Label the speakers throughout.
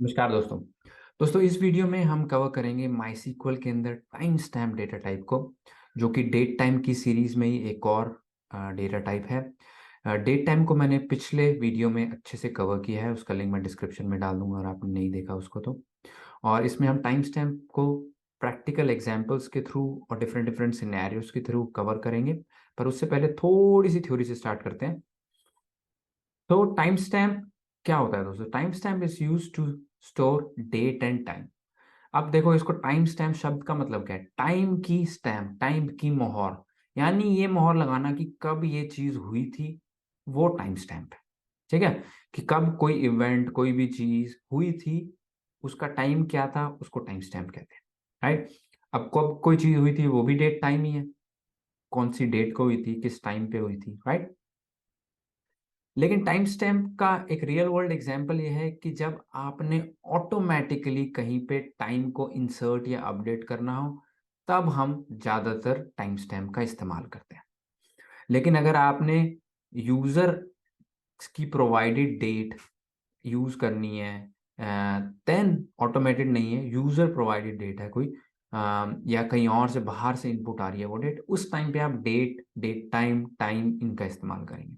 Speaker 1: नमस्कार दोस्तों। दोस्तों इस वीडियो में हम कवर करेंगे माइस्क्ल के अंदर टाइम स्टैम्प डेटा टाइप को, जो कि डेट टाइम की सीरीज में ही एक और डेटा टाइप है। डेट टाइम को मैंने पिछले वीडियो में अच्छे से कवर किया है, उसका लिंक मैं डिस्क्रिप्शन में डाल दूंगा अगर आपने नहीं देखा उसको तो। और इसमें हम टाइम स्टैम्प को प्रैक्टिकल एग्जांपल्स के थ्रू और डिफरेंट डिफरेंट सिनेरियोज के थ्रू कवर करेंगे। पर उससे पहले थोड़ी सी थ्योरी से स्टार्ट करते हैं। तो टाइम स्टैम्प क्या होता है दोस्तों? Time stamp is use to store date and time. अब देखो, इसको टाइम स्टैम्प शब्द का मतलब क्या है? टाइम की स्टैम्प, टाइम की मोहर, यानी ये मोहर लगाना कि कब ये चीज हुई थी, वो टाइम स्टैम्प है। ठीक है, कि कब कोई इवेंट, कोई भी चीज हुई थी, उसका टाइम क्या था, उसको टाइम स्टैम्प कहते हैं। राइट। अब कब कोई चीज हुई थी वो भी डेट टाइम ही है, कौन सी डेट को हुई थी, किस टाइम पे हुई थी। राइट। लेकिन टाइम स्टैम्प का एक रियल वर्ल्ड एग्जांपल ये है कि जब आपने ऑटोमेटिकली कहीं पे टाइम को इंसर्ट या अपडेट करना हो, तब हम ज्यादातर टाइम स्टैम्प का इस्तेमाल करते हैं। लेकिन अगर आपने यूजर की प्रोवाइडेड डेट यूज करनी है, देन ऑटोमेटेड नहीं है, यूजर प्रोवाइडेड डेट है कोई, या कहीं और से बाहर से इनपुट आ रही है वो डेट, उस टाइम पे आप डेट, डेट टाइम, टाइम इनका इस्तेमाल करेंगे।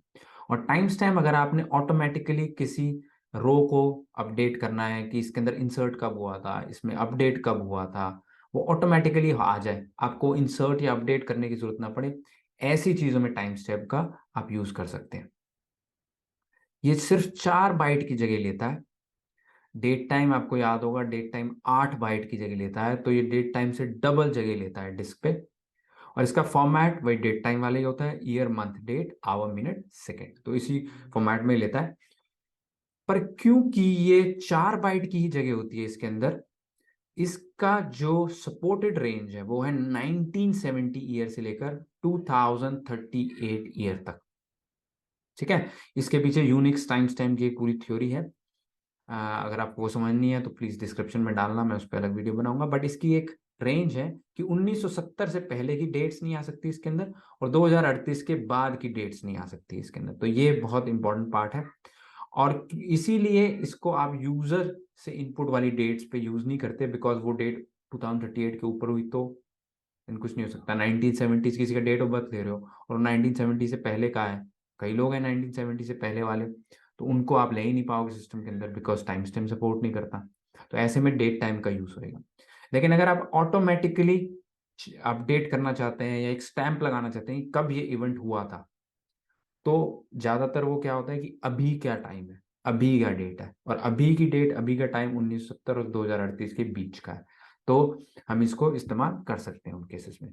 Speaker 1: और टाइम स्टैम्प अगर आपने ऑटोमेटिकली किसी रो को अपडेट करना है कि इसके अंदर इंसर्ट कब हुआ था, इसमें अपडेट कब हुआ था, वो ऑटोमेटिकली आ जाए, आपको इंसर्ट या अपडेट करने की जरूरत ना पड़े, ऐसी चीजों में टाइम स्टैम्प का आप यूज कर सकते हैं। ये सिर्फ 4 बाइट की जगह लेता है। डेट टाइम आपको याद होगा, डेट टाइम 8 बाइट की जगह लेता है, तो ये डेट टाइम से डबल जगह लेता है डिस्क पे। और इसका फॉर्मेट वही डेट टाइम वाला ही होता है, year month date hour minute second, तो इसी फॉर्मेट में ही लेता है। पर क्योंकि ये 4 बाइट की ही जगह होती है इसके अंदर, इसका जो सपोर्टेड रेंज है वो है 1970 ईयर से लेकर 2038 ईयर तक। ठीक है। इसके पीछे यूनिक्स टाइम स्टैम्प की एक पूरी थ्योरी है। अगर आपको वो समझनी है तो प्लीज डिस्क्रिप्शन में डालना, मैं उस पर अलग वीडियो बनाऊंगा। बट इसकी एक रेंज है कि 1970 से पहले की डेट्स नहीं आ सकती इसके अंदर, और 2038 के बाद की डेट्स नहीं आ सकती इसके अंदर, तो ये बहुत इंपॉर्टेंट पार्ट है। और इसीलिए इसको आप यूजर से इनपुट वाली डेट्स पे यूज नहीं करते, बिकॉज वो डेट 2038 के ऊपर हुई तो इन कुछ नहीं हो सकता। 1970 किसी का डेट ऑफ बर्थ ले रहे हो और 1970 से पहले का है, कई लोग हैं 1970 से पहले वाले, तो उनको आप ले ही नहीं पाओगे सिस्टम के अंदर, बिकॉज टाइम स्टैम्प सपोर्ट नहीं करता। तो ऐसे में डेट टाइम का यूज होएगा। लेकिन अगर आप ऑटोमेटिकली अपडेट करना चाहते हैं या एक स्टैंप लगाना चाहते हैं कि कब ये इवेंट हुआ था, तो ज्यादातर वो क्या होता है कि अभी क्या टाइम है, अभी का डेट है, और अभी की डेट, अभी का टाइम 1970 और 2038 के बीच का है, तो हम इसको इस्तेमाल कर सकते हैं उन केसेस में।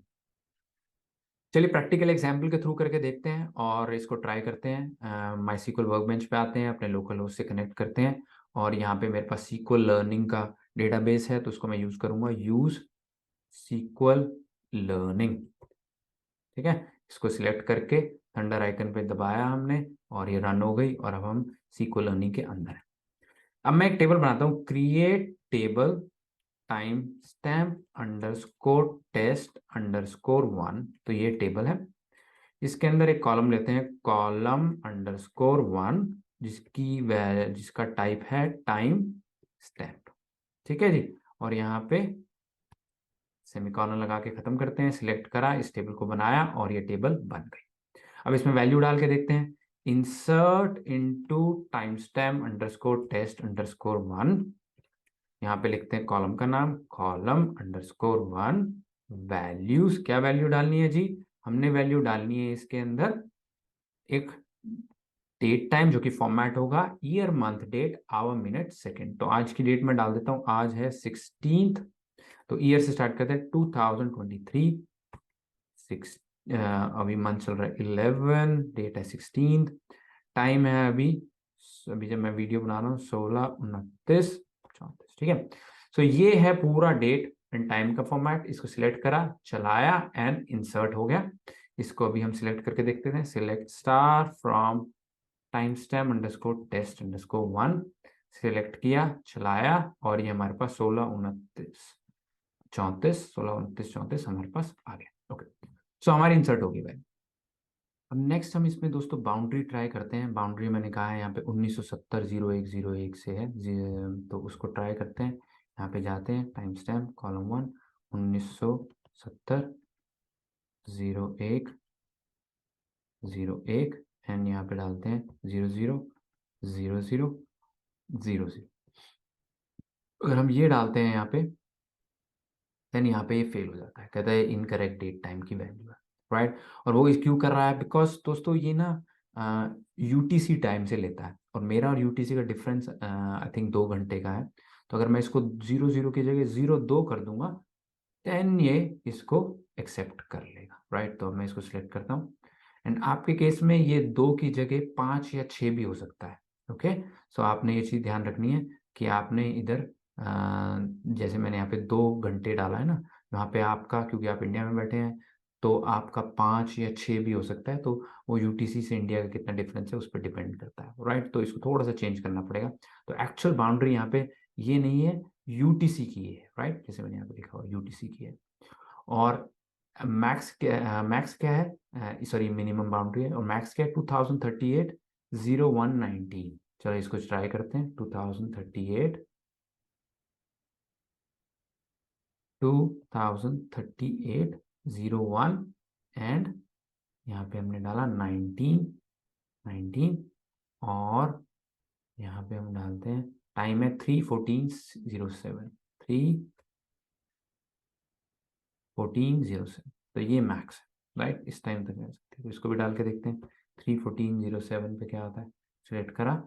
Speaker 1: चलिए प्रैक्टिकल एग्जाम्पल के थ्रू करके देखते हैं और इसको ट्राई करते हैं। माई वर्कबेंच पे आते हैं, अपने लोकल होस्ट से कनेक्ट करते हैं, और यहाँ पे मेरे पास सीक्वल लर्निंग का डेटाबेस है, तो उसको मैं यूज करूंगा, यूज सीक्वल लर्निंग। ठीक है। इसको सिलेक्ट करके थंडर आइकन पे दबाया हमने, और ये रन हो गई, और अब हम सीक्वल लर्निंग के अंदर हैं। अब मैं एक टेबल बनाता हूँ, create table time stamp underscore test underscore 1, तो ये टेबल है। इसके अंदर एक कॉलम लेते हैं, कॉलम अंडरस्कोर 1, जिसका टाइप है टाइम स्टैम्प। ठीक है जी। और यहाँ पे सेमीकॉलन लगा के खत्म करते हैं, सिलेक्ट करा, इस टेबल को बनाया, और ये टेबल बन गई। अब इसमें वैल्यू डाल के देखते हैं, insert into time stamp underscore test underscore 1। यहाँ पे लिखते हैं कॉलम का नाम, कॉलम अंडरस्कोर 1, वैल्यूज, क्या वैल्यू डालनी है जी? हमने वैल्यू डालनी है इसके अंदर एक डेट टाइम, जो कि फॉर्मेट होगा year month date hour minute second. तो आज की डेट में डाल देता हूं, आज है 16th, तो ईयर से स्टार्ट करते हैं 2023। सिक्स अभी मंथ चल रहा है 11, डेट है 16th, टाइम है अभी, अभी जब मैं वीडियो बना रहा हूँ 16:29:34। ठीक है। सो ये है पूरा डेट एंड टाइम का फॉर्मेट। इसको सिलेक्ट करा, चलाया, एंड इंसर्ट हो गया। इसको अभी हम सिलेक्ट करके देखते हैं, select star from time stamp underscore test underscore 1, select किया, चलाया, और ये हमारे पास 16:29:34 हमारे पास आ गया। ओके, सो हमारी इंसर्ट होगी भाई। अब नेक्स्ट हम इसमें दोस्तों बाउंड्री ट्राई करते हैं। बाउंड्री मैंने कहा है यहाँ पे 1970-0101 से है तो उसको ट्राई करते हैं। यहाँ पे जाते हैं, टाइम स्टैम्प कॉलम 1, 1970-01-01 एंड यहाँ पे डालते हैं 000000। अगर हम ये डालते हैं यहाँ पे, देन यहाँ पे ये फेल हो जाता है, कहता है इनकरेक्ट डेट टाइम की वैल्यू है, राइट। और वो क्यों कर रहा है, बिकॉज दोस्तों ये ना यूटीसी टाइम से लेता है और मेरा और यूटीसी का डिफरेंस आई थिंक 2 घंटे का है। तो अगर मैं इसको 00 की जगह 02 कर दूंगा, देन ये इसको एक्सेप्ट कर लेगा, राइट। तो अब मैं इसको सिलेक्ट करता हूँ एंड आपके केस में ये 2 की जगह 5 या 6 भी हो सकता है। ओके, सो आपने ये चीज़ ध्यान रखनी है कि आपने इधर जैसे मैंने यहाँ पे 2 घंटे डाला है ना, यहाँ पे आपका क्योंकि आप इंडिया में बैठे हैं तो आपका 5 या 6 भी हो सकता है। तो वो यूटीसी से इंडिया का कितना डिफरेंस है उस पर डिपेंड करता है, राइट। तो इसको थोड़ा सा चेंज करना पड़ेगा। तो एक्चुअल बाउंड्री यहाँ पे ये नहीं है, यूटीसी की है, राइट, जैसे मैंने यहाँ पे लिखा हुआ यूटीसी की है। और मैक्स क्या है, सॉरी मिनिमम बाउंड्री है, और मैक्स क्या है 2038-0119। चलो इसको ट्राई करते हैं, 2038 एंड यहाँ पे हमने डाला 19 और यहाँ पे हम डालते हैं टाइम है 3:14:07 3:14:07। तो ये मैक्स है, राइट, इस टाइम तक रह सकते हैं। तो इसको भी डाल के देखते हैं 3:14:07 पे क्या होता है। सिलेक्ट करा,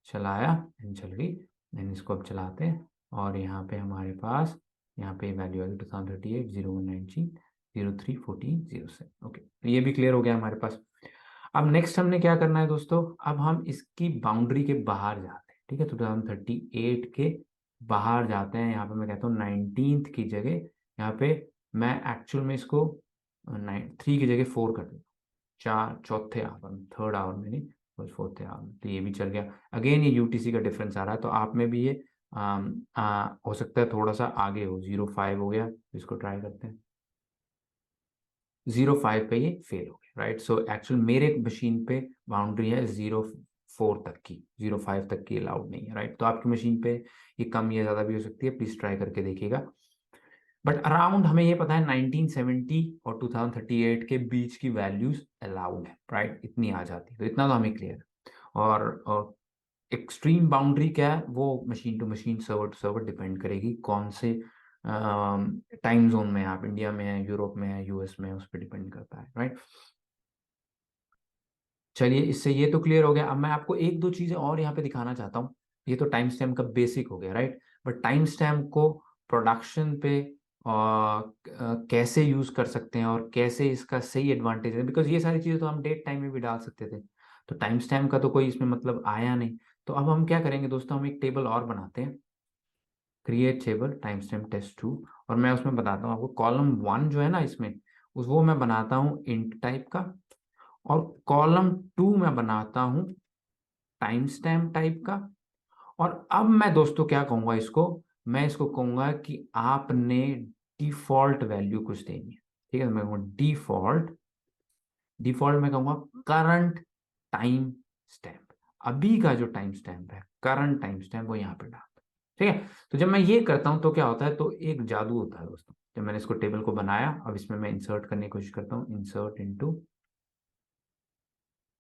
Speaker 1: चलाया एंड चल गई। देन इसको अब चलाते हैं और यहाँ पे हमारे पास यहाँ पे वैल्यू आ गई 2038-0119-03:14:07। ओके, तो ये भी क्लियर हो गया हमारे पास। अब नेक्स्ट हमने क्या करना है दोस्तों, अब हम इसकी बाउंड्री के बाहर जाते हैं, ठीक है। 2038 के बाहर जाते हैं। यहाँ पे मैं कहता हूँ 19th की जगह यहाँ पे मैं एक्चुअल में इसको 3 की जगह 4 कर देता हूँ। चौथे आवर में, थर्ड आवर में नहीं, बस फोर्थ आवर में। तो ये भी चल गया। अगेन ये यूटीसी का डिफरेंस आ रहा है, तो आप में भी ये हो सकता है थोड़ा सा आगे हो। 05 हो गया, इसको ट्राई करते हैं। 05 पे ये फेल हो गया, राइट। सो एक्चुअल मेरे मशीन पे बाउंड्री है 04 तक की, 05 तक की अलाउड नहीं है, राइट। तो आपकी मशीन पे ये कम या ज़्यादा भी हो सकती है, प्लीज़ ट्राई करके देखिएगा। बट अराउंड हमें ये पता है 1970 और 2038 के बीच की वैल्यूज अलाउड है, राइट, इतनी आ जाती है। तो इतना तो हमें क्लियर है। और एक्सट्रीम बाउंड्री क्या है, वो machine to machine, server to server depend करेगी, कौन से टाइम जोन में आप, इंडिया में है, यूरोप में है, यूएस में है, उस पर डिपेंड करता है, राइट। चलिए, इससे ये तो क्लियर हो गया। अब मैं आपको एक दो चीजें और यहाँ पे दिखाना चाहता हूँ। ये तो टाइम स्टैम्प का बेसिक हो गया, राइट। बट टाइम स्टैम्प को प्रोडक्शन पे कैसे यूज कर सकते हैं और कैसे इसका सही एडवांटेज है, बिकॉज ये सारी चीजें तो हम डेट टाइम में भी डाल सकते थे। तो टाइम स्टैम्प का तो कोई इसमें मतलब आया नहीं। तो अब हम क्या करेंगे दोस्तों, हम एक टेबल और बनाते हैं, create table time stamp test 2। और मैं उसमें बताता हूँ आपको, कॉलम 1 जो है ना इसमें, उस वो मैं बनाता हूँ इंट टाइप का, और कॉलम 2 में बनाता हूं टाइम स्टैम्प टाइप का। और अब मैं दोस्तों क्या कहूंगा इसको, मैं इसको कहूंगा कि आपने डिफॉल्ट वैल्यू कुछ देनी है, ठीक है। तो मैं कहूँगा डिफॉल्ट, डिफॉल्ट में कहूंगा करंट टाइम स्टैम्प। अभी का जो टाइम स्टैम्प है, करंट टाइम स्टैम्प, वो यहाँ पे डालता हूं, ठीक है। तो जब मैं ये करता हूं तो क्या होता है, तो एक जादू होता है दोस्तों। जब मैंने इसको टेबल को बनाया, अब इसमें मैं इंसर्ट करने की कोशिश करता हूँ, इंसर्ट इनटू,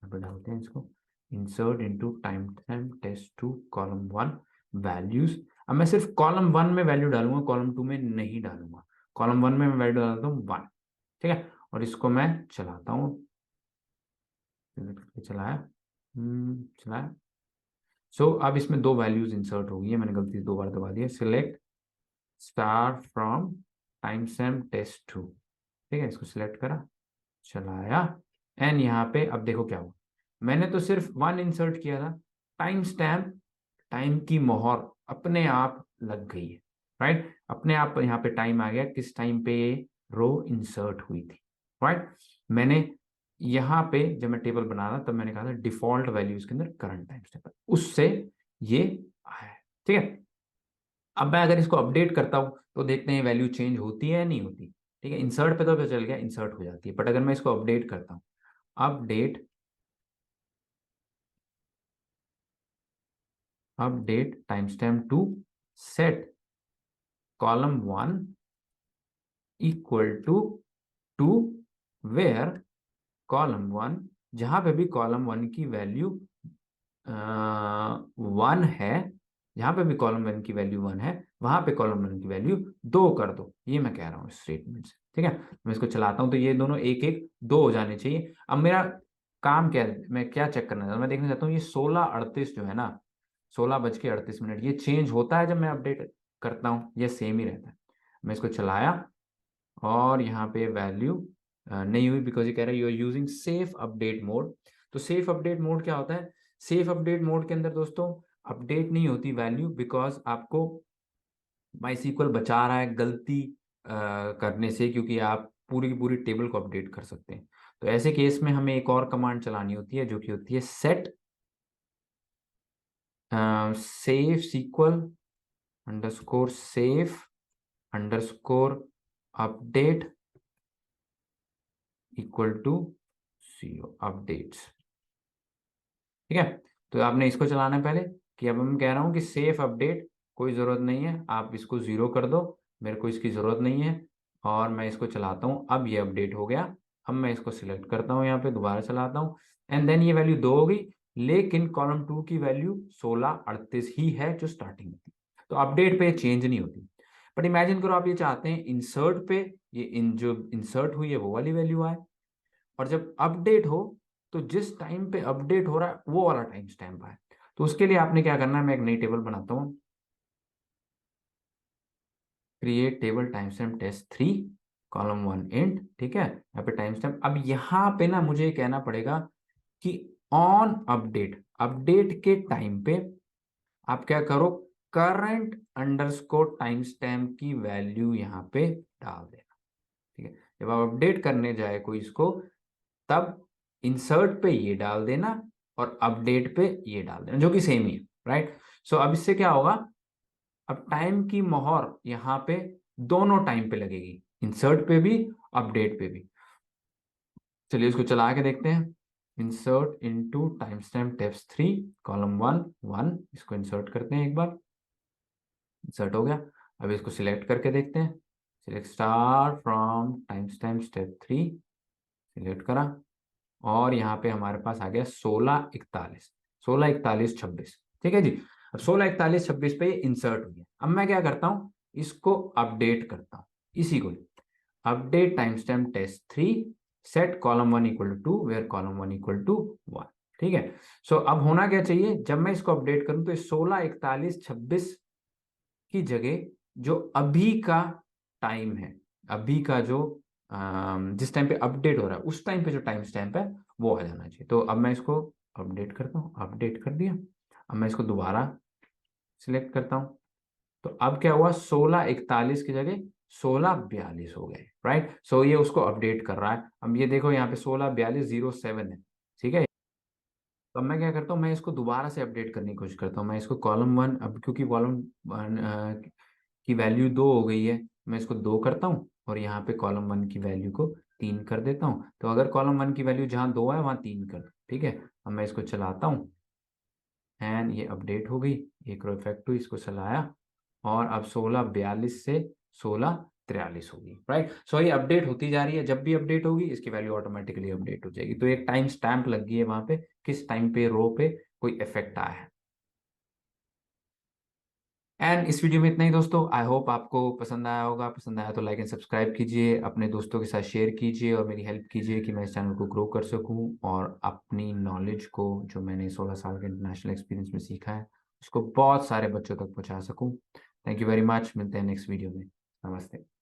Speaker 1: यहाँ पे डालते हैं इसको, insert into time stamp test 2 column 1 values. अब मैं सिर्फ कॉलम 1 में वैल्यू डालूंगा, कॉलम 2 में नहीं डालूंगा। कॉलम 1 में मैं वैल्यू डालता हूँ 1, ठीक है। और इसको मैं चलाता हूँ, चलाया, चलाया। सो अब इसमें दो वैल्यूज इंसर्ट हो गई है, मैंने गलती से 2 बार दबा दिया। Select star from time stamp test 2, ठीक है। इसको सिलेक्ट करा, चलाया एंड यहाँ पे अब देखो क्या हुआ। मैंने तो सिर्फ 1 इंसर्ट किया था, टाइम स्टैम्प, टाइम की मोहर अपने आप लग गई है, राइट। अपने आप यहाँ पे टाइम आ गया, किस टाइम पे ये रो इंसर्ट हुई थी, राइट। मैंने यहाँ पे जब मैं टेबल बना रहा तब मैंने कहा था डिफॉल्ट वैल्यूज के अंदर करंट टाइम स्टैम्प, उससे ये आया है, ठीक है। अब मैं अगर इसको अपडेट करता हूं तो देखते हैं वैल्यू चेंज होती है या नहीं होती, ठीक है। इंसर्ट पे तो पता चल गया इंसर्ट हो जाती है, बट अगर मैं इसको अपडेट करता हूँ, update time stamp to set column 1 equal to where column 1, जहां पे भी कॉलम 1 की वैल्यू 1 है, जहां पे भी कॉलम 1 की वैल्यू 1 है, वहां पे कॉलम 1 की वैल्यू 2 कर दो। ये मैं कह रहा हूँ स्टेटमेंट से, ठीक है। मैं इसको चलाता हूं तो ये दोनों एक एक 2 हो जाने चाहिए। अब मेरा काम क्या है, मैं क्या चेक करना चाहता हूँ, मैं देखना चाहता हूँ ये 16:38 जो है ना, 16:38, ये चेंज होता है जब मैं अपडेट करता हूँ, ये सेम ही रहता है। मैं इसको चलाया और यहाँ पे वैल्यू नहीं हुई, बिकॉज ये कह रहा है you are using safe update mode. तो सेफ अपडेट मोड क्या होता है? सेफ अपडेट मोड के अंदर दोस्तों अपडेट नहीं होती वैल्यू, बिकॉज आपको माईसीक्वल बचा रहा है गलती करने से, क्योंकि आप पूरी की पूरी टेबल को अपडेट कर सकते हैं। तो ऐसे केस में हमें एक और कमांड चलानी होती है, जो कि होती है set safe sequel underscore safe underscore update equal to CO updates, ठीक है। तो आपने इसको चलाना है पहले, कि अब मैं कह रहा हूं कि सेफ अपडेट कोई जरूरत नहीं है, आप इसको 0 कर दो, मेरे को इसकी जरूरत नहीं है। और मैं इसको चलाता हूं, अब ये अपडेट हो गया। अब मैं इसको सिलेक्ट करता हूं, यहाँ पे दोबारा चलाता हूं, एंड देन ये वैल्यू 2 हो गई, लेकिन कॉलम 2 की वैल्यू 16:38 ही है जो स्टार्टिंग में थी। तो अपडेट पे चेंज नहीं होती। बट इमेजिन करो आप ये चाहते हैं इंसर्ट पे ये जो इंसर्ट हुई है वो वाली वैल्यू आए, और जब अपडेट हो तो जिस टाइम पे अपडेट हो रहा है वो वाला टाइम स्टैम्प आए। तो उसके लिए आपने क्या करना है, मैं एक नई टेबल बनाता हूं, create table time stamp test 3 column 1 int, ठीक है। यहाँ पे टाइम स्टैम्प, अब यहाँ पे ना मुझे कहना पड़ेगा कि ऑन अपडेट, अपडेट के टाइम पे आप क्या करो, करंट अंडरस्कोर टाइम स्टैम्प की वैल्यू यहाँ पे डाल देना, ठीक है। जब आप अपडेट करने जाए कोई इसको, तब इंसर्ट पे ये डाल देना और अपडेट पे ये डाल देना, जो कि सेम ही है, राइट। सो अब इससे क्या होगा, अब टाइम की मोहर यहाँ पे दोनों टाइम पे लगेगी, इंसर्ट पे भी, अपडेट पे भी। चलिए इसको चला के देखते हैं। Insert into time stamp tapes 3 column 1 1, इसको इंसर्ट करते हैं एक बार, इंसर्ट हो गया। अब इसको सिलेक्ट करके देखते हैं, select star from time stamp step 3, select करा, और यहाँ पे हमारे पास आ गया 16:41, 16:41:26, ठीक है जी। अब 16:41:26 पे इंसर्ट हुई है। अब मैं क्या करता हूँ, इसको अपडेट करता हूँ, इसी को update time stamp test 3 set column 1 equal to where column 1 equal to 1, ठीक है। सो अब होना क्या चाहिए, जब मैं इसको अपडेट करूं तो 16:41:26 की जगह जो अभी का टाइम है, अभी का जो जिस टाइम पे अपडेट हो रहा है उस टाइम पे जो टाइम स्टैम्प है वो आ जाना चाहिए। तो अब मैं इसको अपडेट करता हूँ, अपडेट कर दिया। अब मैं इसको दोबारा सिलेक्ट करता हूँ, तो अब क्या हुआ, 16:41 की जगह 16:42 हो गए, राइट। सो ये उसको अपडेट कर रहा है। अब ये देखो यहाँ पे 16:42:07 है, ठीक है। तो अब मैं क्या करता हूँ, मैं इसको दोबारा से अपडेट करने की कोशिश करता हूँ। मैं इसको कॉलम 1, अब क्योंकि कॉलम 1 की वैल्यू 2 हो गई है, मैं इसको 2 करता हूँ और यहाँ पे कॉलम 1 की वैल्यू को 3 कर देता हूँ। तो अगर कॉलम 1 की वैल्यू जहाँ 2 है वहाँ 3 कर दो, ठीक है। अब मैं इसको चलाता हूँ एंड ये अपडेट हो गई, एक रो इफेक्ट हुई, इसको चलाया, और अब 16:42 से 16:43 होगी, राइट। सो ये अपडेट होती जा रही है, जब भी अपडेट होगी इसकी वैल्यू ऑटोमेटिकली अपडेट हो जाएगी। तो एक टाइम स्टैंप लग गई है वहां पे, किस टाइम पे रो पे कोई इफेक्ट आया है। एंड इस वीडियो में इतना ही दोस्तों, आई होप आपको पसंद आया होगा। पसंद आया तो लाइक एंड सब्सक्राइब कीजिए, अपने दोस्तों के साथ शेयर कीजिए और मेरी हेल्प कीजिए कि मैं इस चैनल को ग्रो कर सकूं और अपनी नॉलेज को, जो मैंने 16 साल के इंटरनेशनल एक्सपीरियंस में सीखा है, उसको बहुत सारे बच्चों तक पहुंचा सकूं। थैंक यू वेरी मच, मिलते हैं नेक्स्ट वीडियो में। नमस्ते।